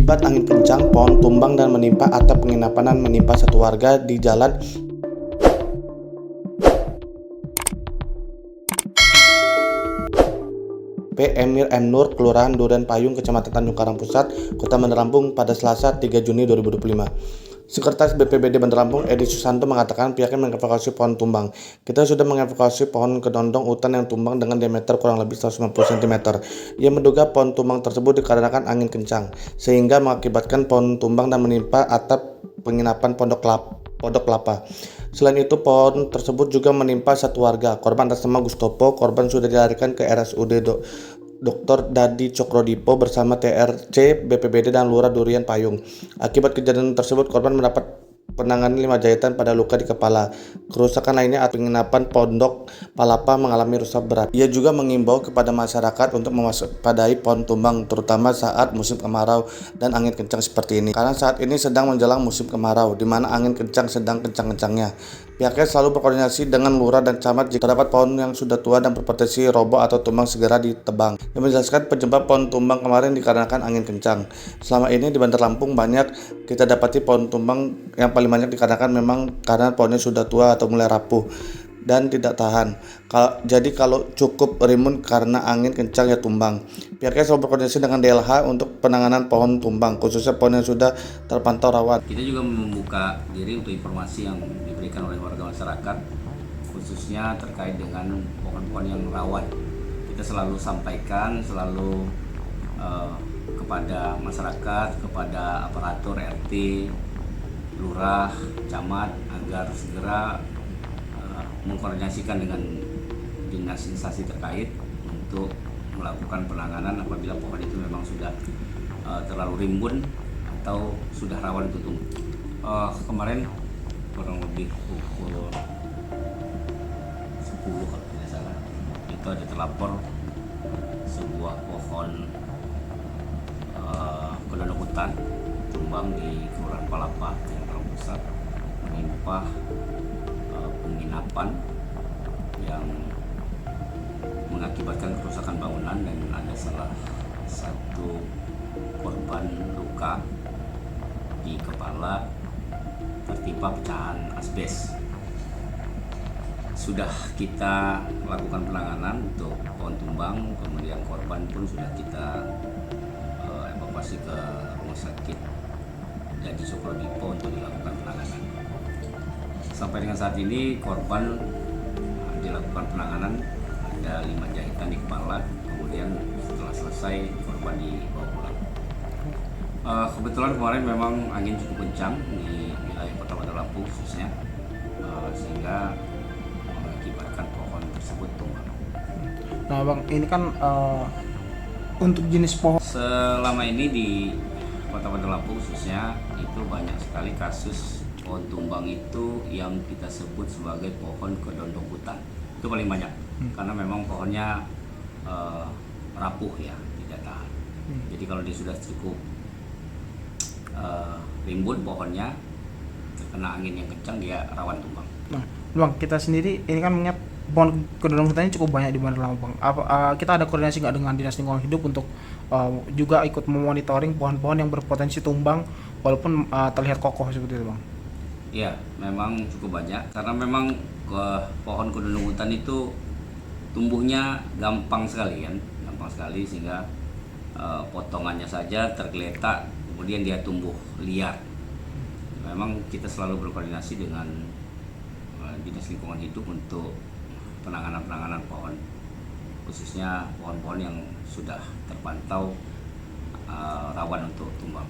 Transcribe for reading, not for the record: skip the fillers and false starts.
Akibat angin kencang, pohon tumbang dan menimpa atap penginapan dan menimpa satu warga di Jalan P. Emir M. Nur, Kelurahan Duren Payung, Kecamatan Tanjung Karang Pusat, Kota Bandar Lampung pada Selasa 3 Juni 2025. Sekretaris BPBD Bandar Lampung, Edi Susanto, mengatakan pihaknya mengevakuasi pohon tumbang. Kita sudah mengevakuasi pohon kedondong hutan yang tumbang dengan diameter kurang lebih 150 cm. Ia menduga pohon tumbang tersebut dikarenakan angin kencang, sehingga mengakibatkan pohon tumbang dan menimpa atap penginapan Pondok Kelapa. Selain itu, pohon tersebut juga menimpa satu warga. Korban atas nama Gustopo. Korban sudah dilarikan ke RSUD Dr. Dadi Cokro-Dipo bersama TRC, BPBD, dan Lurah Durian Payung. Akibat kejadian tersebut, korban mendapat penanganan 5 jahitan pada luka di kepala. Kerusakan lainnya atau penginapan Pondok Palapa mengalami rusak berat. Ia juga mengimbau kepada masyarakat untuk mewaspadai pohon tumbang, terutama saat musim kemarau dan angin kencang seperti ini. Karena saat ini sedang menjelang musim kemarau, di mana angin kencang sedang kencang-kencangnya. Pihaknya selalu berkoordinasi dengan lurah dan camat jika terdapat pohon yang sudah tua dan berpotensi roboh atau tumbang segera ditebang. Yang menjelaskan penyebab pohon tumbang kemarin dikarenakan angin kencang. Selama ini di Bandar Lampung banyak kita dapati pohon tumbang yang paling banyak dikarenakan memang karena pohonnya sudah tua atau mulai rapuh dan tidak tahan. Jadi kalau cukup rimbun karena angin kencang ya tumbang. Pihaknya selalu berkoordinasi dengan DLH untuk penanganan pohon tumbang, khususnya pohon yang sudah terpantau rawan. Kita juga membuka diri untuk informasi yang diberikan oleh warga masyarakat, khususnya terkait dengan pohon-pohon yang rawan. Kita selalu sampaikan, kepada masyarakat, kepada aparatur RT, lurah, camat agar segera mengkoordinasikan dengan dinas instansi terkait untuk melakukan penanganan apabila pohon itu memang sudah terlalu rimbun atau sudah rawan untuk tumbuh. Kemarin kurang lebih pukul 10 kalau tidak salah, itu ada terlapor sebuah pohon kedondong hutan tumbang di Kelurahan Palapa, Tanjung Pusat, menimpa penginapan yang mengakibatkan kerusakan bangunan dan ada salah satu korban luka di kepala tertimpa pecahan asbes. Sudah kita lakukan penanganan untuk pohon tumbang, kemudian korban pun sudah kita evakuasi ke rumah sakit Dadi Cokro-Dipo untuk dilakukan penanganan. Sampai dengan saat ini korban dilakukan penanganan, ada 5 jahitan di kepala, kemudian setelah selesai korban dibawa pulang. Kebetulan kemarin memang angin cukup kencang di wilayah Kota Bandar Lampung khususnya, sehingga mengakibatkan pohon tersebut tumbang. Nah Bang, ini kan untuk jenis pohon Selama ini di Kota Bandar Lampung khususnya itu banyak sekali kasus pohon tumbang itu yang kita sebut sebagai pohon kedondong hutan. Itu paling banyak karena memang pohonnya rapuh ya, tidak tahan. Jadi kalau dia sudah cukup rimbun pohonnya, terkena angin yang kencang, dia rawan tumbang. Nah, Bang, kita sendiri ini kan mengingat pohon kedondong hutan ini cukup banyak di Bandar Lampung. Kita ada koordinasi nggak dengan Dinas Lingkungan Hidup untuk juga ikut memonitoring pohon-pohon yang berpotensi tumbang walaupun terlihat kokoh seperti itu, Bang? Iya, memang cukup banyak karena memang pohon kedondong hutan itu tumbuhnya gampang sekali sehingga potongannya saja tergeletak, kemudian dia tumbuh liar. Memang kita selalu berkoordinasi dengan Dinas Lingkungan Hidup untuk penanganan pohon, khususnya pohon-pohon yang sudah terpantau rawan untuk tumbang.